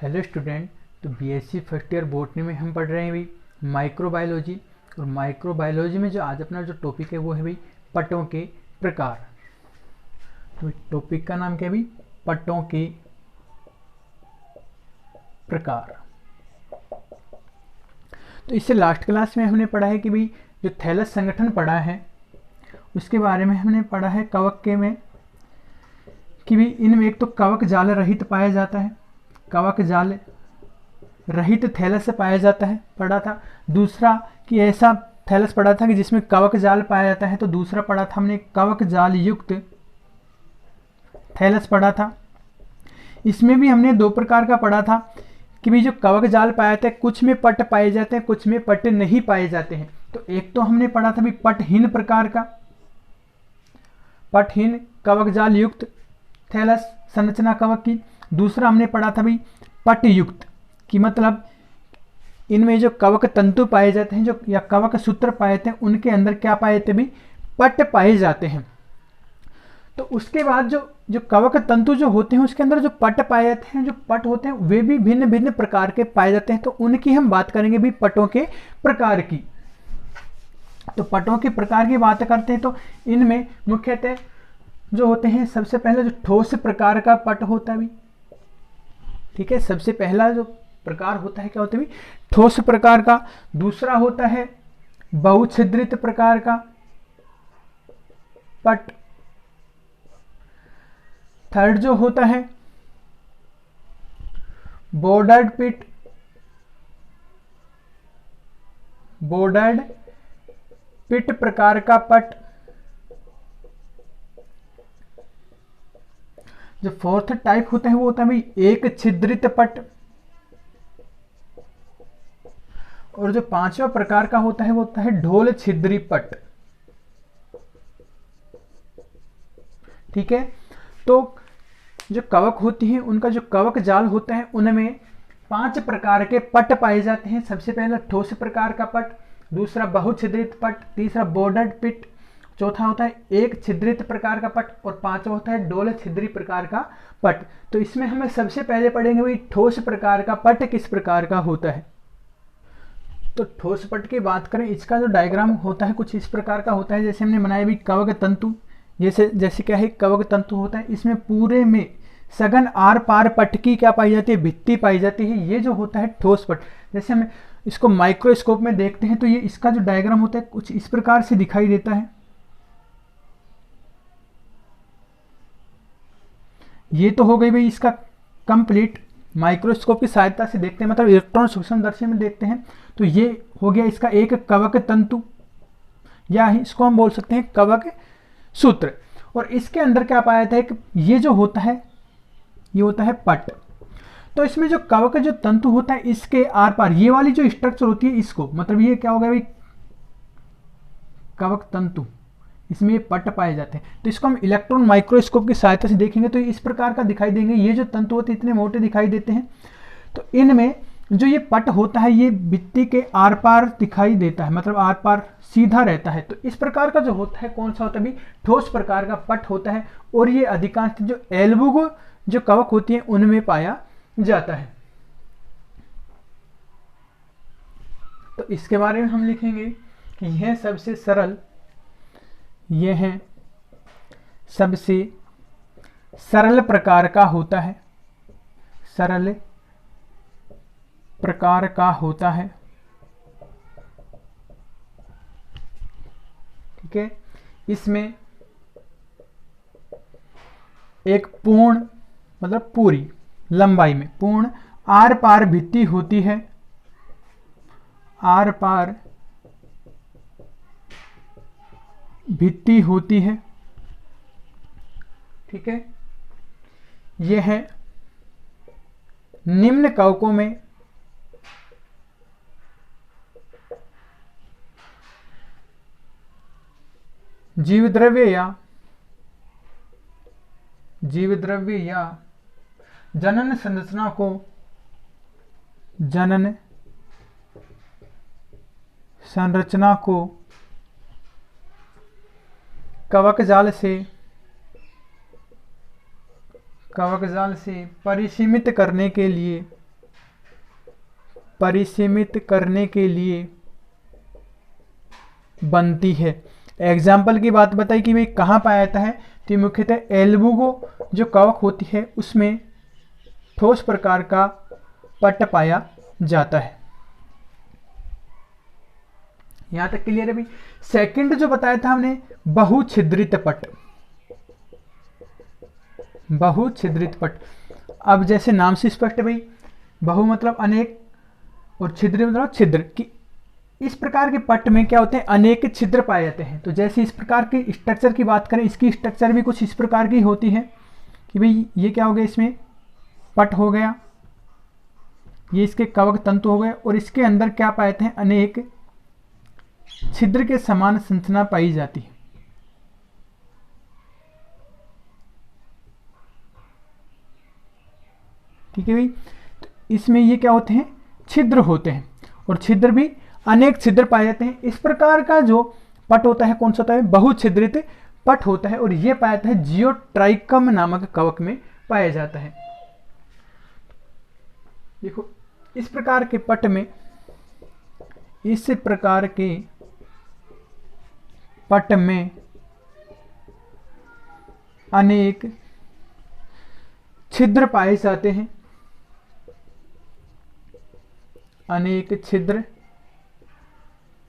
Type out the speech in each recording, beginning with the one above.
Hello student. तो BSc first year botany में हम पढ़ रहे हैं भाई माइक्रोबायोलॉजी। और माइक्रोबायोलॉजी में जो आज अपना जो टॉपिक है वो है भाई पट्टों के प्रकार। तो टॉपिक का नाम क्या है भाई? पट्टों के प्रकार। तो इससे लास्ट क्लास में हमने पढ़ा है कि भाई जो थैलस संगठन पढ़ा है उसके बारे में हमने पढ़ा है कवक के में कि भाई इनमें एक तो कवक जाल रहित पाया जाता है, कवक जाल रहित थैलस से पाया जाता है पढ़ा था। दूसरा कि ऐसा थैलस पढ़ा था कि जिसमें कवक जाल पाया जाता है। तो दूसरा पढ़ा था हमने कवक जाल युक्त थैलस पढ़ा था। इसमें भी हमने दो प्रकार का पढ़ा था कि भाई जो कवक जाल पाया जाता है कुछ में पट्ट पाए जाते हैं, कुछ में पट्ट नहीं पाए जाते हैं। तो एक तो हमने पढ़ा था भाई पट्टहीन प्रकार का, पट्टहीन कवक जाल युक्त थैलस संरचना कवक की। दूसरा हमने पढ़ा था भाई पट्ट युक्त कि मतलब इनमें जो कवक तंतु पाए जाते हैं जो या कवक सूत्र पाए जाते हैं उनके अंदर क्या पाए जाते हैं भाई? पट्ट पाए जाते हैं। तो उसके बाद जो कवक तंतु जो होते हैं उसके अंदर जो पट्ट पाए जाते हैं, जो पट्ट होते हैं वे भी भिन्न भिन्न प्रकार के पाए जाते हैं। तो उनकी हम बात करेंगे भाई पट्टों के प्रकार की। तो पट्टों के प्रकार की बात करते हैं तो इनमें मुख्यतः जो होते हैं सबसे पहले जो ठोस प्रकार का पट्ट होता है भाई, ठीक है। सबसे पहला जो प्रकार होता है क्या होता है भाई? ठोस प्रकार का। दूसरा होता है बहुछिद्रित प्रकार का पट्ट। थर्ड जो होता है बॉर्डर्ड पिट, बॉर्डर्ड पिट प्रकार का पट्ट। जो फोर्थ टाइप होता है वो होता है भाई एक छिद्रित पट्ट। और जो पांचवा प्रकार का होता है वो होता है ढोल छिद्री पट्ट, ठीक है। तो जो कवक होती है उनका जो कवक जाल होता है उनमें 5 प्रकार के पट्ट पाए जाते हैं। सबसे पहला ठोस प्रकार का पट्ट, दूसरा बहुछिद्रित पट्ट, तीसरा बॉर्डर्ड पिट, चौथा होता है एक छिद्रित प्रकार का पट्ट और पांचवा होता है डोल छिद्री प्रकार का पट्ट। तो इसमें हमें सबसे पहले पढ़ेंगे भाई ठोस प्रकार का पट्ट किस प्रकार का होता है। तो ठोस पट्ट की बात करें, इसका जो डायग्राम होता है कुछ इस प्रकार का होता है। जैसे हमने बनाया भी कवक तंतु, जैसे क्या है कवक तंतु होता है, इसमें पूरे में सघन आर पार पट्ट की क्या पाई जाती है? भित्ति पाई जाती है। ये जो होता है ठोस पट्ट। जैसे हम इसको माइक्रोस्कोप में देखते हैं तो ये इसका जो डायग्राम होता है कुछ इस प्रकार से दिखाई देता है। ये तो हो गई भाई इसका कंप्लीट माइक्रोस्कोप की सहायता से देखते हैं, मतलब इलेक्ट्रॉन सूक्ष्मदर्शी में देखते हैं। तो ये हो गया इसका एक कवक तंतु या इसको हम बोल सकते हैं कवक सूत्र। और इसके अंदर क्या पाया जाता है कि ये जो होता है ये होता है पट्ट। तो इसमें जो कवक जो तंतु होता है इसके आर पार ये वाली जो स्ट्रक्चर होती है इसको मतलब ये क्या होगा भाई कवक तंतु, इसमें ये पट्ट पाए जाते हैं। तो इसको हम इलेक्ट्रॉन माइक्रोस्कोप की सहायता से देखेंगे तो इस प्रकार का दिखाई देंगे। ये जो तंतु होते हैं इतने मोटे दिखाई देते हैं। तो इनमें जो ये पट्ट होता है ये भित्ति के आर पार दिखाई देता है, मतलब आर पार सीधा रहता है। तो इस प्रकार का जो होता है कौन सा होता है भी? ठोस प्रकार का पट्ट होता है। और ये अधिकांश जो एल्बुगो जो कवक होती है उनमें पाया जाता है। तो इसके बारे में हम लिखेंगे कि यह सबसे सरल, यह है सबसे सरल प्रकार का होता है, सरल प्रकार का होता है, ठीक है। इसमें एक पूर्ण मतलब पूरी लंबाई में पूर्ण आर पार भित्ति होती है, आर पार भित्ति होती है, ठीक है। यह है निम्न कवकों में जीवद्रव्य या जनन संरचना को कवक जाल से परिसीमित करने के लिए परिसीमित करने के लिए बनती है। एग्जाम्पल की बात बताई कि भाई कहाँ पाया जाता है, तो मुख्यतः एल्बुगो जो कवक होती है उसमें ठोस प्रकार का पट पाया जाता है। यहां तक क्लियर है भाई। सेकंड जो बताया था हमने, बहुछिद्रित पट। बहुछिद्रित पट, अब जैसे नाम से स्पष्ट है भाई, बहु मतलब अनेक और छिद्र मतलब छिद्र, कि इस प्रकार के पट में क्या होते हैं, अनेक छिद्र पाए जाते हैं। तो जैसे इस प्रकार के स्ट्रक्चर की बात करें, इसकी स्ट्रक्चर भी कुछ इस प्रकार की होती है कि भाई ये क्या हो गया, इसमें पट हो गया, ये इसके कवक तंतु हो गए, और इसके अंदर क्या पाए जाते हैं, अनेक छिद्र के समान संरचना पाई जाती है। ठीक है भाई। तो इसमें ये क्या होते हैं, छिद्र होते हैं, और छिद्र भी अनेक छिद्र पाए जाते हैं। इस प्रकार का जो पट होता है कौन सा होता है, बहुछिद्रित पट होता है, और ये पाया जाता है जियोट्राइकम नामक कवक में पाया जाता है। देखो इस प्रकार के पट में, इस प्रकार के पट में अनेक छिद्र पाए जाते हैं, अनेक छिद्र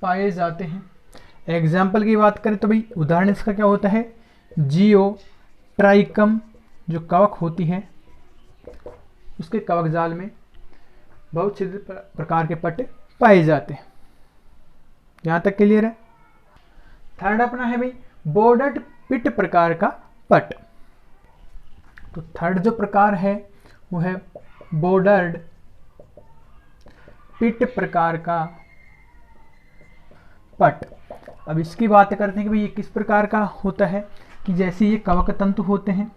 पाए जाते हैं। एग्जाम्पल की बात करें तो भाई उदाहरण इसका क्या होता है, जियोट्राइकम जो कवक होती है उसके कवक जाल में बहुत छिद्र प्रकार के पट पाए जाते हैं। यहां तक क्लियर है। थर्ड अपना है भाई बॉर्डर्ड पिट प्रकार का पट। तो थर्ड जो प्रकार है वो है बॉर्डर्ड पिट प्रकार का पट। अब इसकी बात करते हैं कि भाई ये किस प्रकार का होता है, कि जैसे ये कवक तंतु होते हैं,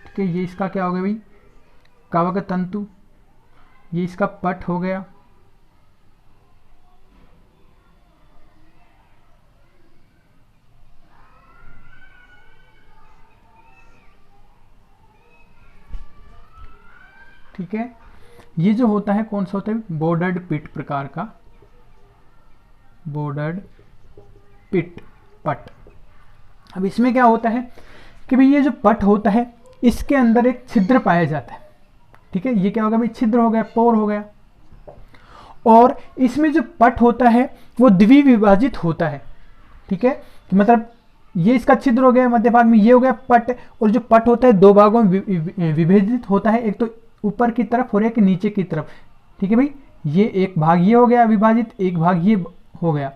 ठीक है, ये इसका क्या हो गया भाई, कवक तंतु, ये इसका पट हो गया, ठीक है। ये जो होता है कौन सा होता है, बॉर्डर्ड पिट प्रकार का, बॉर्डर्ड पिट पट। अब इसमें क्या होता है कि भाई ये जो पट होता है इसके अंदर एक छिद्र पाया जाता है, ठीक है, ये क्या होगा भाई, छिद्र हो गया, पोर हो गया, और इसमें जो पट होता है वो द्विविभाजित होता है, ठीक है, मतलब ये इसका छिद्र हो गया मध्य भाग में, ये हो गया पट, और जो पट होता है दो भागों में विभाजित होता है, एक तो ऊपर की तरफ और एक नीचे की तरफ, ठीक है भाई, ये एक भाग ये हो गया विभाजित, एक भाग ये हो गया।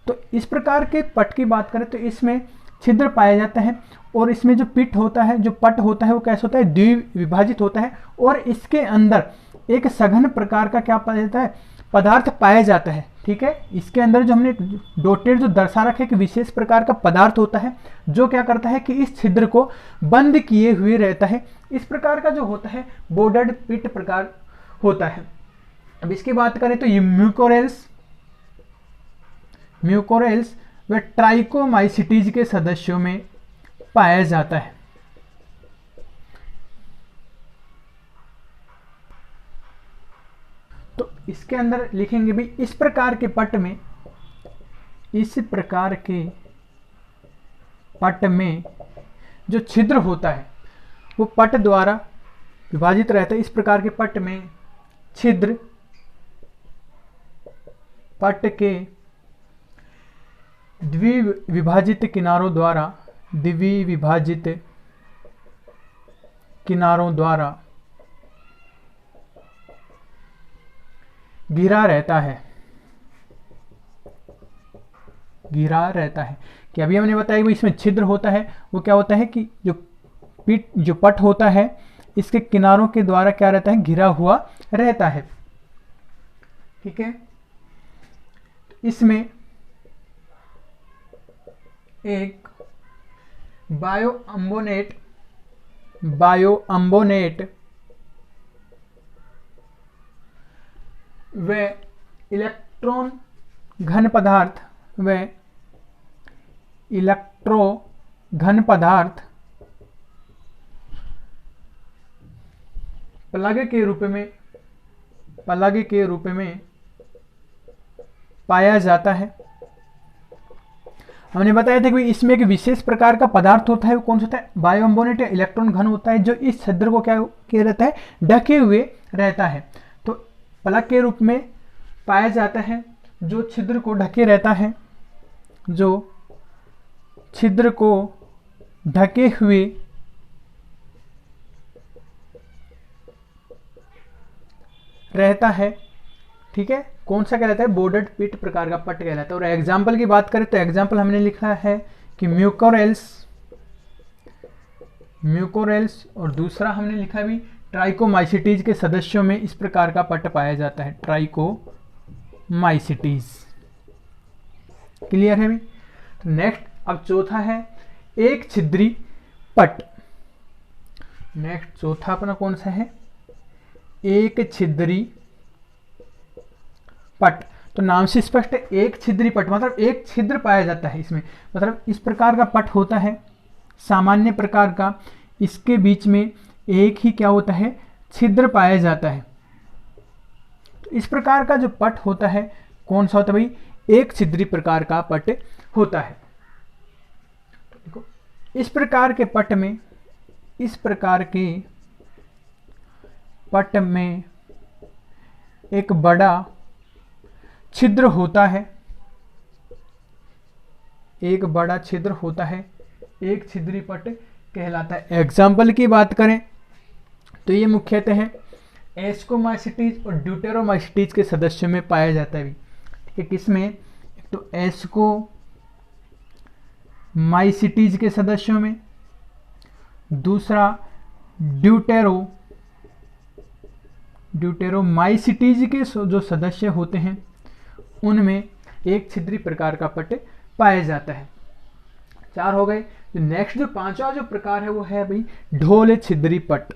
तो इस प्रकार के पट की बात करें तो इसमें छिद्र पाया जाता है, और इसमें जो पिट होता है, जो पट होता है वो कैसे होता है, द्विविभाजित होता है, और इसके अंदर एक सघन प्रकार का क्या पाया जाता है, पदार्थ पाया जाता है, ठीक है। इसके अंदर जो हमने डॉटेड जो दर्शा रखे कि विशेष प्रकार का पदार्थ होता है जो क्या करता है कि इस छिद्र को बंद किए हुए रहता है। इस प्रकार का जो होता है बॉर्डर्ड पिट प्रकार होता है। अब इसकी बात करें तो ये म्यूकोरेल्स व ट्राइकोमाइसिटीज के सदस्यों में पाया जाता है। तो इसके अंदर लिखेंगे भी इस प्रकार के पट में, इस प्रकार के पट में जो छिद्र होता है वो पट द्वारा विभाजित रहता है। इस प्रकार के पट में छिद्र पट के द्विविभाजित किनारों द्वारा घिरा रहता है, कि अभी हमने बताया कि इसमें छिद्र होता है, वो क्या होता है कि जो पट होता है इसके किनारों के द्वारा क्या रहता है, घिरा हुआ रहता है, ठीक है। इसमें एक बायो अम्बोनेट व इलेक्ट्रो घन पदार्थ प्लग के रूप में पाया जाता है। हमने बताया था कि इसमें एक विशेष प्रकार का पदार्थ होता है, वो कौन सा होता है, बायोम्बोनेट या इलेक्ट्रॉन घन होता है, जो इस छिद्र को क्या किया रहता है, ढके हुए रहता है। तो प्लग के रूप में पाया जाता है, जो छिद्र को ढके रहता है, जो छिद्र को ढके हुए रहता है। ठीक है, कौन सा कहलाता है, बॉर्डर्ड पिट प्रकार का पट कहलाता है। और एग्जाम्पल की बात करें तो एग्जाम्पल हमने लिखा है कि म्यूकोरेल्स और दूसरा हमने लिखा भी ट्राइकोमाइसिटीज के सदस्यों में इस प्रकार का पट पाया जाता है, ट्राइकोमाइसिटीज। क्लियर है भी। तो नेक्स्ट अब चौथा है एक छिद्री पट। नेक्स्ट चौथा अपना कौन सा है, एक छिद्री पट। तो नाम से स्पष्ट है, एक छिद्री पट मतलब एक छिद्र पाया जाता है इसमें, मतलब इस प्रकार का पट होता है सामान्य प्रकार का, इसके बीच में एक ही क्या होता है, छिद्र पाया जाता है। तो इस प्रकार का जो पट होता है कौन सा होता है भाई, एक छिद्री प्रकार का पट होता है। देखो इस प्रकार के पट में एक बड़ा छिद्र होता है, एक बड़ा छिद्र होता है, एक छिद्री पट कहलाता है। एग्जाम्पल की बात करें तो ये मुख्यतः एस्कोमाइसिटीज और ड्यूटेरोमाइसिटीज के सदस्यों में पाया जाता है। ठीक है, किसमें, एक तो एस्कोमाइसिटीज के सदस्यों में, दूसरा ड्यूटेरोमाइसिटीज के जो सदस्य होते हैं उनमें एक छिद्री प्रकार का पट पाया जाता है। 4 हो गए। तो नेक्स्ट जो पांचवा जो प्रकार है वो है भाई ढोल छिद्री पट।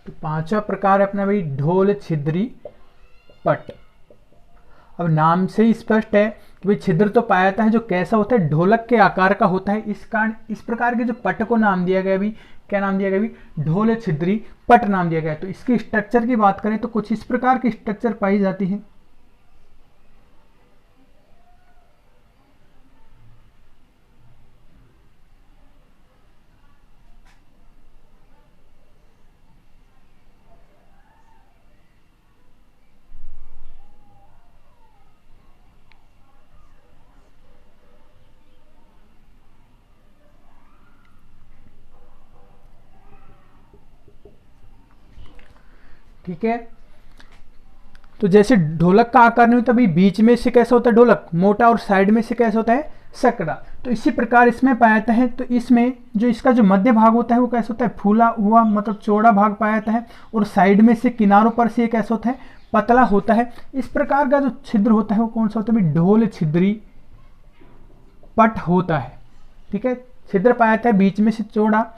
तो पांचवा प्रकार है अपना भाई ढोल छिद्री पट। अब नाम से ही स्पष्ट है कि भाई छिद्र तो पाया जाता है जो कैसा होता है, ढोलक के आकार का होता है। इस कारण इस प्रकार के जो पट को नाम दिया गया भी, क्या नाम दिया गया भी, ढोल छिद्री पट नाम दिया गया है। तो इसकी स्ट्रक्चर की बात करें तो कुछ इस प्रकार की स्ट्रक्चर पाई जाती है। ठीक है, तो जैसे ढोलक का आकार नहीं होता भाई, बीच में से कैसा होता है ढोलक मोटा और साइड में से कैसा होता है सकड़ा, तो इसी प्रकार इसमें पाया जाता है। तो इसमें जो इसका जो मध्य भाग होता है वो कैसा होता है, फूला हुआ मतलब चौड़ा भाग पाया जाता है, और साइड में से किनारों पर से कैसा होता है, पतला होता है। इस प्रकार का जो छिद्र होता है वो कौन सा होता है, ढोल छिद्री पट होता है। ठीक है, छिद्र पाया जाता है बीच में से चौड़ा,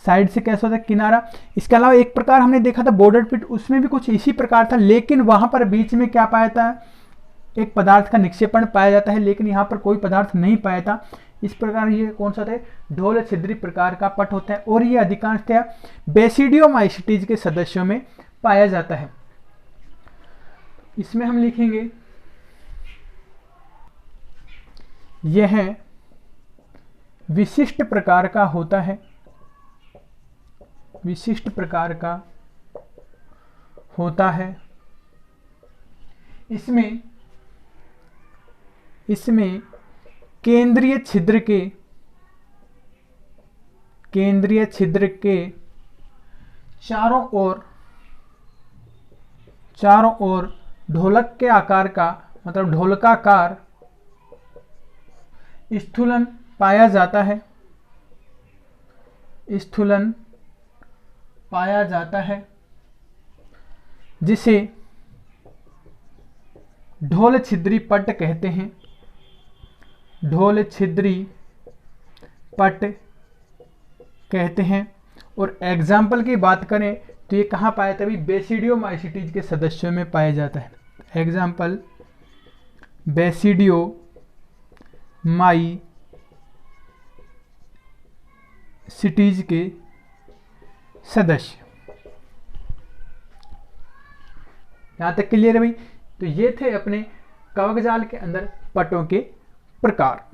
साइड से कैसा होता है किनारा। इसके अलावा एक प्रकार हमने देखा था बॉर्डर पिट, उसमें भी कुछ इसी प्रकार था, लेकिन वहां पर बीच में क्या पाया था, एक पदार्थ का निक्षेपण पाया जाता है, लेकिन यहाँ पर कोई पदार्थ नहीं पाया था। इस प्रकार ये कौन सा था, ढोल छिद्री प्रकार का पट होता है, और ये अधिकांशतः बेसिडियोमाइसिटीज के सदस्यों में पाया जाता है। इसमें हम लिखेंगे यह विशिष्ट प्रकार का होता है, विशिष्ट प्रकार का होता है। इसमें केंद्रीय छिद्र के चारों ओर ढोलक के आकार का मतलब ढोलकाकार स्थूलन पाया जाता है, स्थूलन पाया जाता है, जिसे ढोल छिद्री पट कहते हैं, ढोल छिद्री पट कहते हैं। और एग्जाम्पल की बात करें तो ये कहाँ पाया जाता है, बेसिडियोमाइसिटीज के सदस्यों में पाया जाता है। एग्जाम्पल बेसिडियोमाइसिटीज के सदस्य। यहाँ तक क्लियर है भाई। तो ये थे अपने कवक जाल के अंदर पटों के प्रकार।